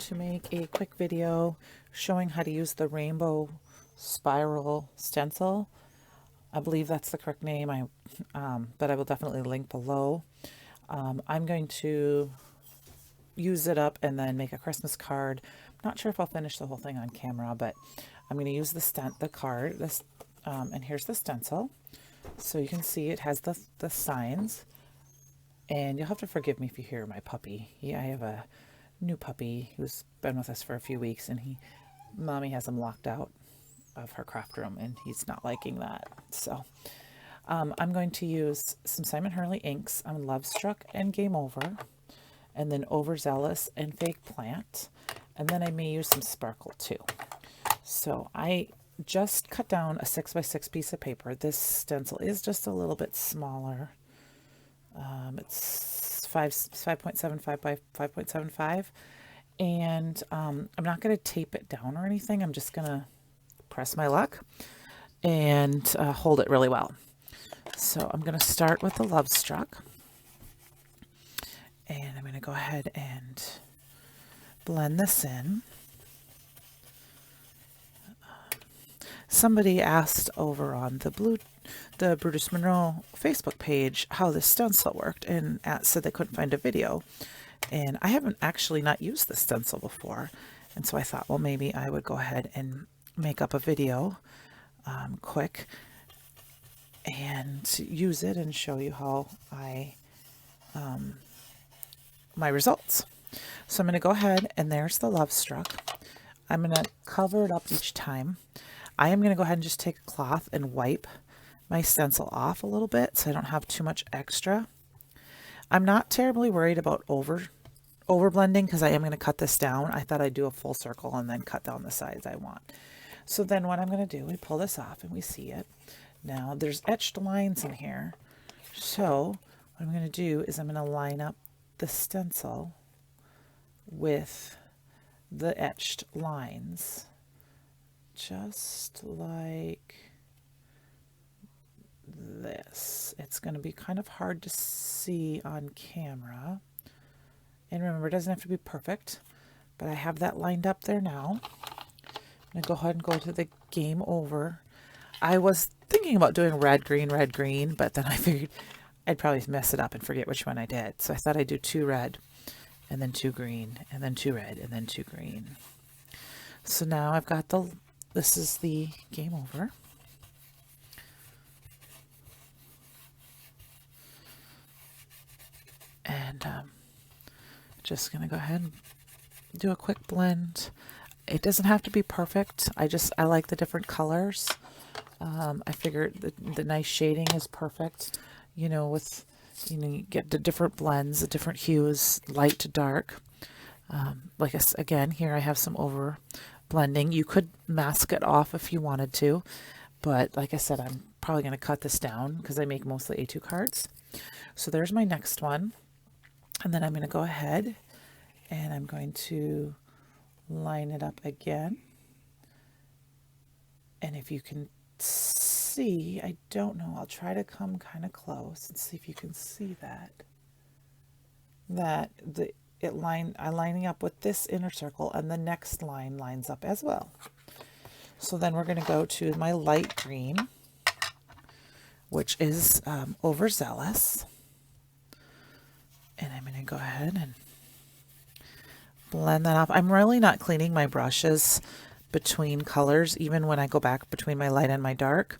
to make a quick video showing how to use the rainbow spiral stencil. I believe that's the correct name, but I will definitely link below. I'm going to use it up and then make a Christmas card. I'm not sure if I'll finish the whole thing on camera, but I'm going to use the card, and here's the stencil. So you can see it has the signs, and you'll have to forgive me if you hear my puppy. I have a new puppy who's been with us for a few weeks, and mommy has him locked out of her craft room, and he's not liking that. So I'm going to use some Simon Hurley inks on Love Struck and Game Over, and then Overzealous and Fake Plant, and then I may use some sparkle too. So I just cut down a 6x6 piece of paper. This stencil is just a little bit smaller. It's 5.75 by 5.75, and I'm not going to tape it down or anything. I'm just going to press my luck and hold it really well. So I'm going to start with the Love Struck, and I'm going to go ahead and blend this in. Somebody asked over on the Brutus Monroe Facebook page how this stencil worked, and said they couldn't find a video. And I haven't actually not used the stencil before, and so I thought, well, maybe I would go ahead and make up a video quick and use it and show you how my results. So I'm going to go ahead, and there's the Love Struck. I'm going to cover it up each time. I am going to go ahead and just take a cloth and wipe my stencil off a little bit so I don't have too much extra. I'm not terribly worried about over blending because I am going to cut this down. I thought I'd do a full circle and then cut down the sides I want. So then what I'm going to do, we pull this off and we see it. Now there's etched lines in here. So what I'm going to do is I'm going to line up the stencil with the etched lines. Just like this. It's going to be kind of hard to see on camera. And remember, it doesn't have to be perfect, but I have that lined up there now. I'm going to go ahead and go to the Game Over. I was thinking about doing red, green, but then I figured I'd probably mess it up and forget which one I did. So I thought I'd do 2 red, and then 2 green, and then 2 red, and then 2 green. So now I've got this is the Game Over. And just going to go ahead and do a quick blend. It doesn't have to be perfect. I like the different colors. I figured the nice shading is perfect. You know, you get the different blends, the different hues, light to dark. Again, here I have some over blending. You could mask it off if you wanted to, but like I said, I'm probably going to cut this down because I make mostly A2 cards. So there's my next one, and then I'm going to go ahead and I'm going to line it up again. And if you can see, I don't know, I'll try to come kind of close and see if you can see that I'm lining up with this inner circle, and the next line lines up as well. So then we're going to go to my light green, which is Overzealous, and I'm going to go ahead and blend that off. I'm really not cleaning my brushes between colors, even when I go back between my light and my dark,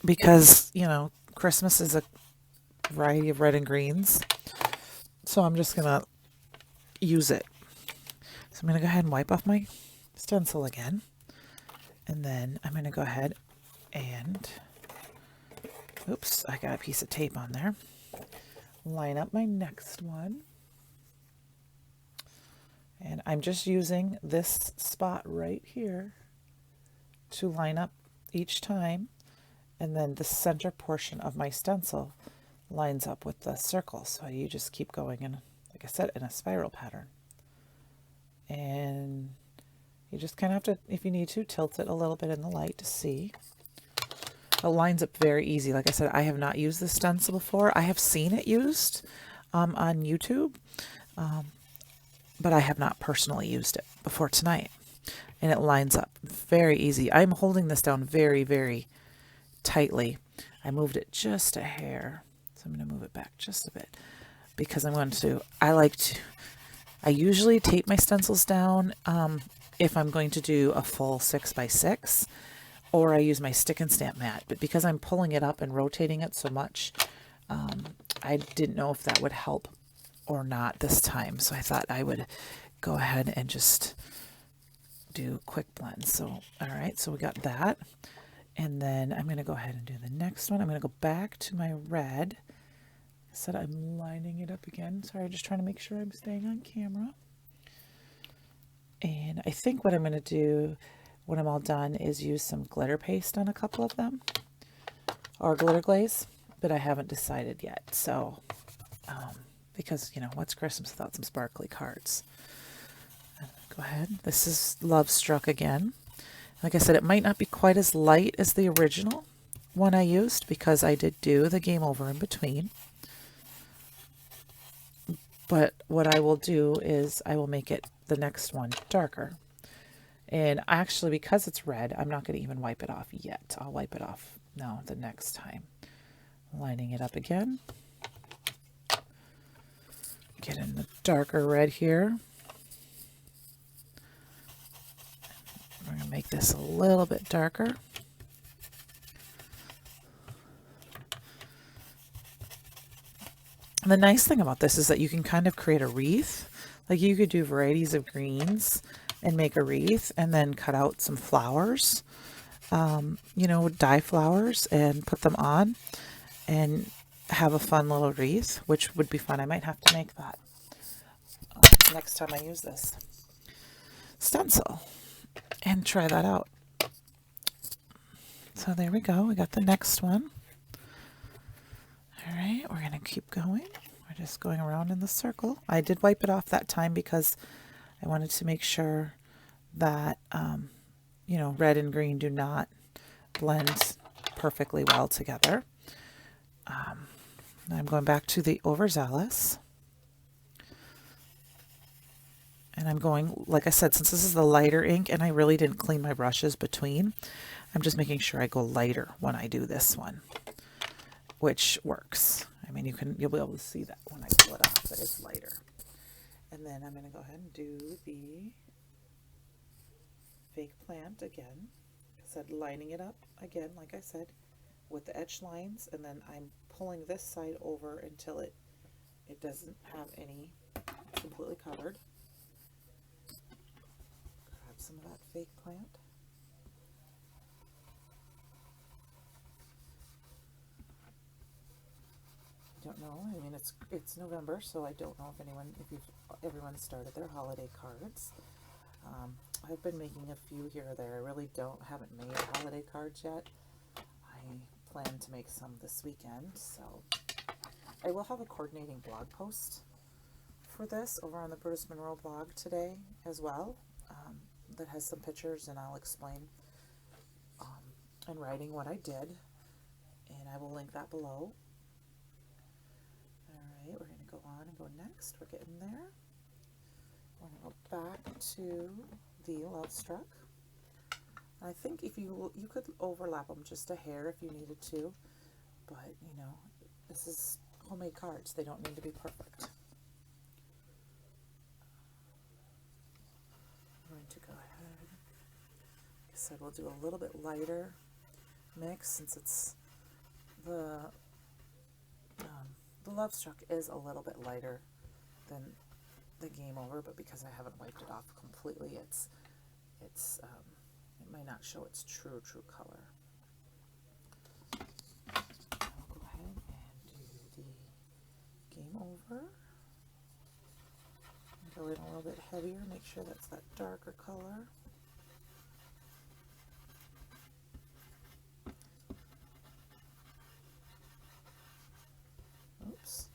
because, you know, Christmas is a variety of red and greens. So I'm just going to use it. So I'm going to go ahead and wipe off my stencil again. And then I'm going to go ahead and, oops, I got a piece of tape on there. Line up my next one. And I'm just using this spot right here to line up each time. And then the center portion of my stencil lines up with the circle. So you just keep going in, like I said, in a spiral pattern. And you just kind of have to, if you need to, tilt it a little bit in the light to see. It lines up very easy. Like I said, I have not used this stencil before. I have seen it used on YouTube. but I have not personally used it before tonight. And it lines up very easy. I'm holding this down very, very tightly. I moved it just a hair, so I'm going to move it back just a bit because I'm going to, I usually tape my stencils down if I'm going to do a full 6x6, or I use my stick and stamp mat. But because I'm pulling it up and rotating it so much, I didn't know if that would help or not this time. So I thought I would go ahead and just do quick blends. So, all right, so we got that. And then I'm going to go ahead and do the next one. I'm going to go back to my red. I said I'm lining it up again. Sorry, just trying to make sure I'm staying on camera. And I think what I'm going to do when I'm all done is use some glitter paste on a couple of them, or glitter glaze, but I haven't decided yet. So, because, you know, what's Christmas without some sparkly cards? Go ahead. This is Love Struck again. Like I said, it might not be quite as light as the original one I used because I did do the game over in between. But what I will do is I will make it the next one darker. And actually, because it's red, I'm not going to even wipe it off yet. I'll wipe it off now the next time. Lining it up again. Get in the darker red here. We're going to make this a little bit darker. And the nice thing about this is that you can kind of create a wreath. Like you could do varieties of greens and make a wreath and then cut out some flowers, you know, dye flowers and put them on and have a fun little wreath, which would be fun. I might have to make that next time I use this stencil and try that out. So there we go. We got the next one. All right, we're going to keep going. We're just going around in the circle. I did wipe it off that time because I wanted to make sure that, you know, red and green do not blend perfectly well together. I'm going back to the Overzealous. And I'm going, like I said, since this is the lighter ink and I really didn't clean my brushes between, I'm just making sure I go lighter when I do this one, which works. I mean, you'll be able to see that when I pull it off, that it's lighter. And then I'm going to go ahead and do the fake plant again. I said lining it up again, like I said, with the edge lines, and then I'm pulling this side over until it doesn't have any, completely covered. Grab some of that fake plant. I don't know. I mean, it's November, so I don't know if everyone started their holiday cards. I've been making a few here or there. I really haven't made holiday cards yet. I plan to make some this weekend, so I will have a coordinating blog post for this over on the Bruce Monroe blog today as well, that has some pictures, and I'll explain in writing what I did, and I will link that below. Alright, we're going to go on and go next. We're getting there. We're going to go back to the Love Struck. I think if you could overlap them just a hair if you needed to, but you know, this is homemade cards. They don't need to be perfect. I'm going to go ahead. Like I said, we'll do a little bit lighter mix since it's the Love Struck is a little bit lighter than the Game Over, but because I haven't wiped it off completely, it might not show its true color. I'll go ahead and do the Game Over. Go in a little bit heavier, make sure that's that darker color. Oops,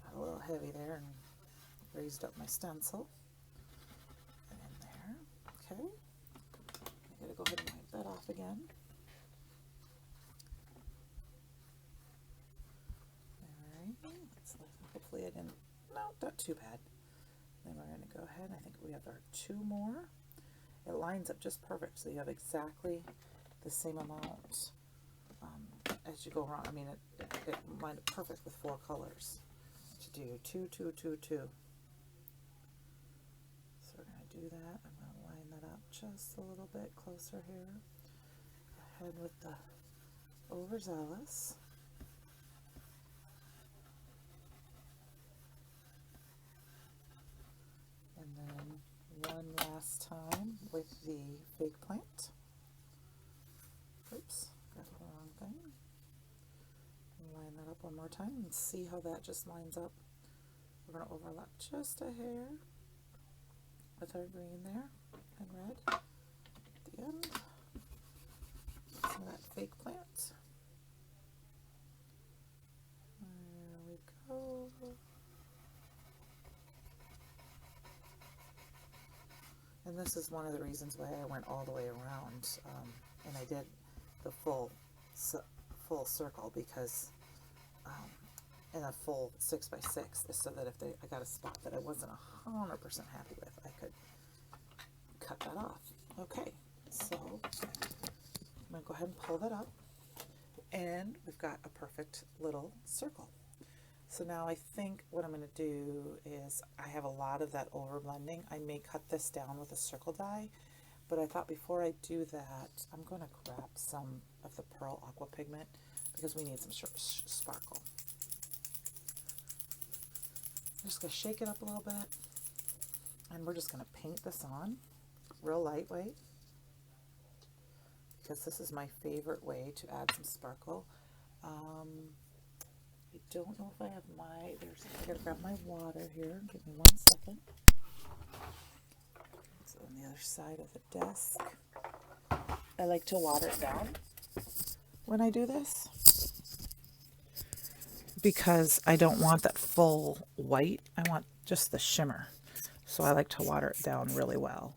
got a little heavy there and raised up my stencil. And in there, okay. I gotta go ahead and wipe that off again. Alright, hopefully I didn't, no, not too bad. Then we're going to go ahead, I think we have our 2 more. It lines up just perfect, so you have exactly the same amount as you go around. I mean, it lined up perfect with 4 colors to do 2, 2, 2, 2. So we're going to do that. I'm going to line that up just a little bit closer here. Go ahead with the overzealous. And then one last time with the fake plant. Oops, got the wrong thing. Line that up one more time and see how that just lines up. We're going to overlap just a hair with our green there and red at the end. Some of that fake plant. There we go. And this is one of the reasons why I went all the way around, and I did the full circle, because in a full 6x6 is so that if I got a spot that I wasn't 100% happy with, I could cut that off. Okay, so I'm going to go ahead and pull that up, and we've got a perfect little circle. So now I think what I'm going to do is, I have a lot of that over blending. I may cut this down with a circle die, but I thought before I do that, I'm going to grab some of the Pearl Aqua Pigment because we need some sparkle. I'm just going to shake it up a little bit, and we're just going to paint this on real lightweight, because this is my favorite way to add some sparkle. I don't know if I have I gotta grab my water here. Give me 1 second. It's on the other side of the desk. I like to water it down when I do this, because I don't want that full white. I want just the shimmer. So I like to water it down really well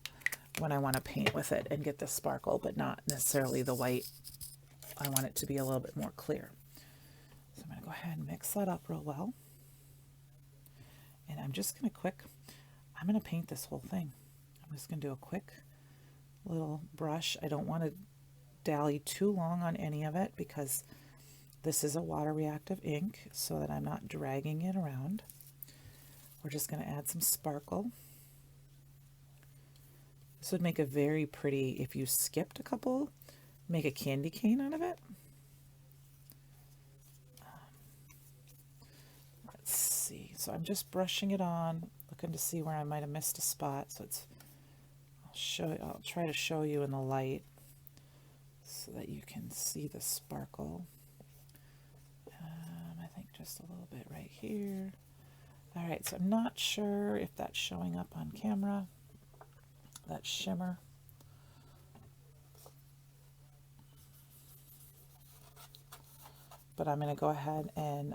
when I want to paint with it and get the sparkle, but not necessarily the white. I want it to be a little bit more clear. So I'm going to go ahead and mix that up real well. And I'm just going to I'm going to paint this whole thing. I'm just going to do a quick little brush. I don't want to dally too long on any of it, because this is a water reactive ink, so that I'm not dragging it around. We're just going to add some sparkle. This would make a very pretty, if you skipped a couple, make a candy cane out of it. Let's see. So I'm just brushing it on, looking to see where I might have missed a spot. So I'll try to show you in the light so that you can see the sparkle. I think just a little bit right here. All right, so I'm not sure if that's showing up on camera, that shimmer. But I'm going to go ahead and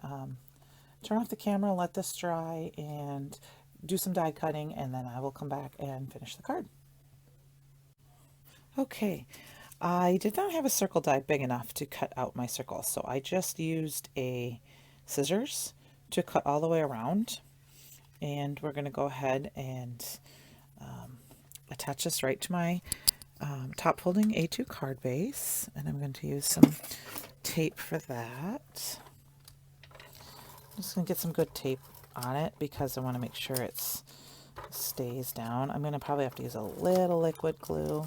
turn off the camera, let this dry, and do some die cutting, and then I will come back and finish the card. Okay, I did not have a circle die big enough to cut out my circle, so I just used a scissors to cut all the way around. And we're going to go ahead and attach this right to my top folding A2 card base, and I'm going to use some tape for that. I'm just going to get some good tape on it because I want to make sure it stays down. I'm going to probably have to use a little liquid glue.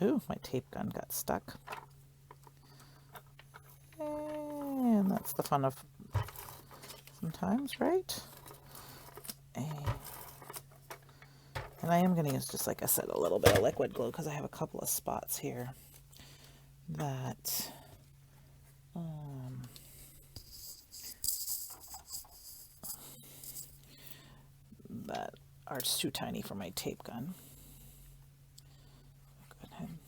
Ooh, my tape gun got stuck. And that's the fun of sometimes, right? And I am going to use, just like I said, a little bit of liquid glue because I have a couple of spots here that that are too tiny for my tape gun. Go ahead and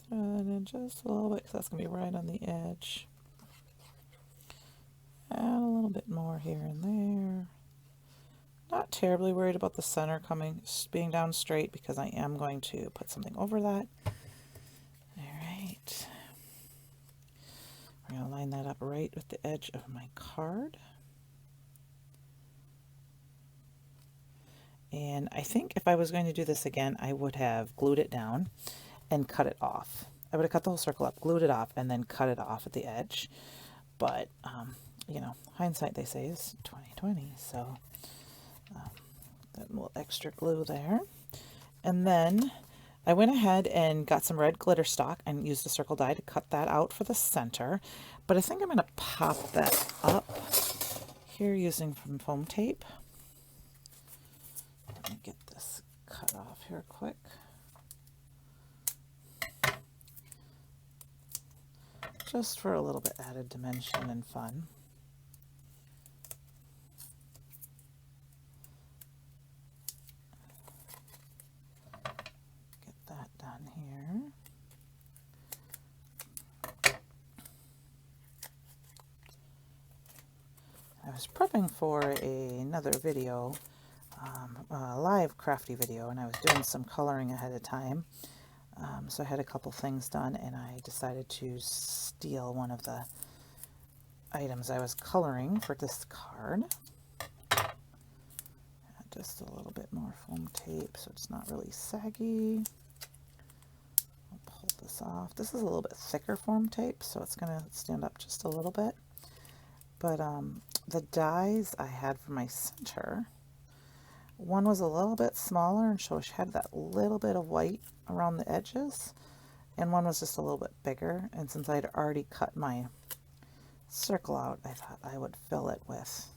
throw it in just a little bit because that's going to be right on the edge. Add a little bit more here and there. Not terribly worried about the center being down straight because I am going to put something over that. All right. We're going to line that up right with the edge of my card. And I think if I was going to do this again, I would have glued it down and cut it off. I would have cut the whole circle up, glued it off, and then cut it off at the edge. But, you know, hindsight, they say, is 20/20. So that little extra glue there. And then I went ahead and got some red glitter stock and used a circle die to cut that out for the center. But I think I'm going to pop that up here using some foam tape. Let me get this cut off here quick. Just for a little bit added dimension and fun. Get that done here. I was prepping for another video, a live crafty video, and I was doing some coloring ahead of time. So I had a couple things done, and I decided to steal one of the items I was coloring for this card. Just a little bit more foam tape so it's not really saggy. I'll pull this off. This is a little bit thicker foam tape, so it's going to stand up just a little bit. But the dies I had for my center, one was a little bit smaller and so it had that little bit of white around the edges, and one was just a little bit bigger. And since I'd already cut my circle out, I thought I would fill it with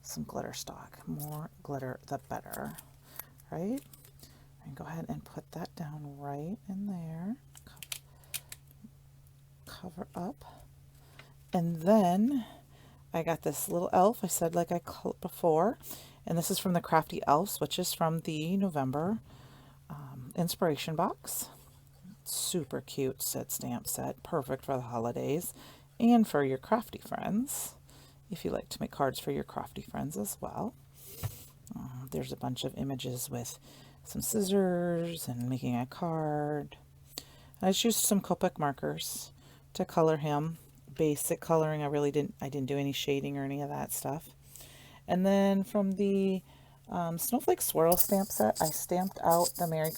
some glitter stock. More glitter the better, right? And go ahead and put that down right in there. Cover up. And then I got this little elf, I said like I called before, and this is from the Crafty Elves, which is from the November inspiration box. Super cute stamp set, perfect for the holidays and for your crafty friends, if you like to make cards for your crafty friends as well. There's a bunch of images with some scissors and making a card. I just used some Copic markers to color him. Basic coloring. I didn't do any shading or any of that stuff. And then from the Snowflake Swirl stamp set, I stamped out the Merry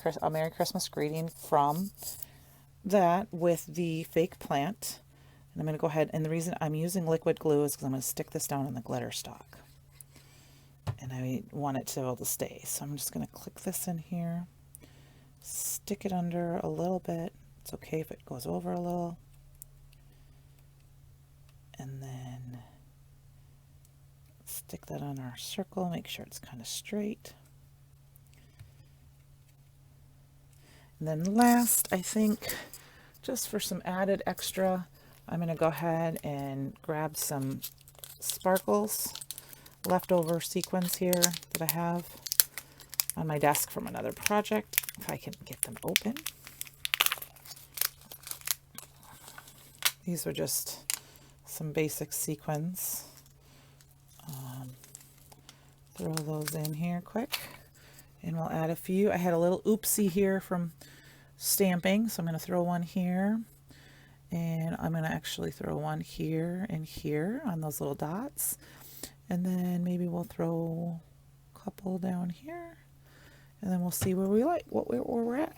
Christmas greeting from that with the fake plant. And I'm going to go ahead, and the reason I'm using liquid glue is because I'm going to stick this down in the glitter stock. And I want it to be able to stay. So I'm just going to click this in here, stick it under a little bit. It's okay if it goes over a little. And then stick that on our circle, make sure it's kind of straight. And then last, I think, just for some added extra, I'm going to go ahead and grab some sparkles, leftover sequins here that I have on my desk from another project, if I can get them open. These are just some basic sequins. Throw those in here quick, and we'll add a few. I had a little oopsie here from stamping, so I'm going to throw one here, and I'm going to actually throw one here and here on those little dots, and then maybe we'll throw a couple down here, and then we'll see where we're at.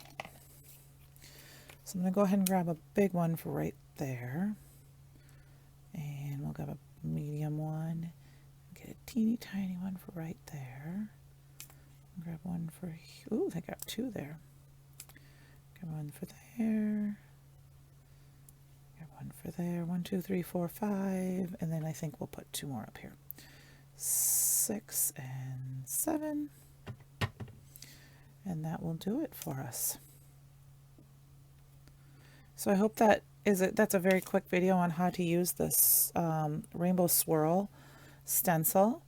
So I'm going to go ahead and grab a big one for right there, and we'll grab a medium one, get a teeny tiny one for right there, grab one for, ooh, I got two there, grab one for there, grab one for there, 1, 2, 3, 4, 5, and then I think we'll put two more up here, 6 and 7, and that will do it for us. So I hope that's a very quick video on how to use this Rainbow Swirl stencil.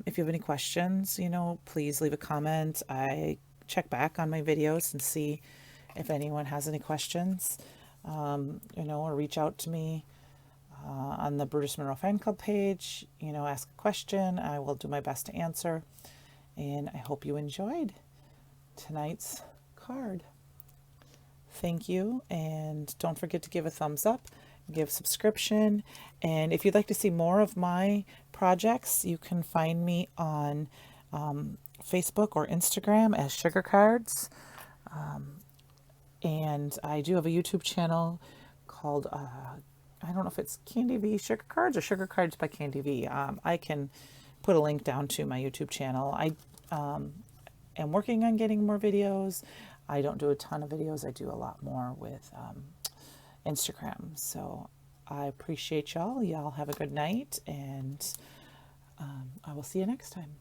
If you have any questions, please leave a comment. I check back on my videos and see if anyone has any questions, or reach out to me on the Brutus Monroe Fan Club page. Ask a question. I will do my best to answer. And I hope you enjoyed tonight's card. Thank you, and don't forget to give a thumbs up, give subscription, and if you'd like to see more of my projects, you can find me on Facebook or Instagram as Sugar Cards. And I do have a YouTube channel called, I don't know if it's Candy V Sugar Cards or Sugar Cards by Candy V. I can put a link down to my YouTube channel. I am working on getting more videos. I don't do a ton of videos. I do a lot more with Instagram. So I appreciate y'all. Y'all have a good night, and I will see you next time.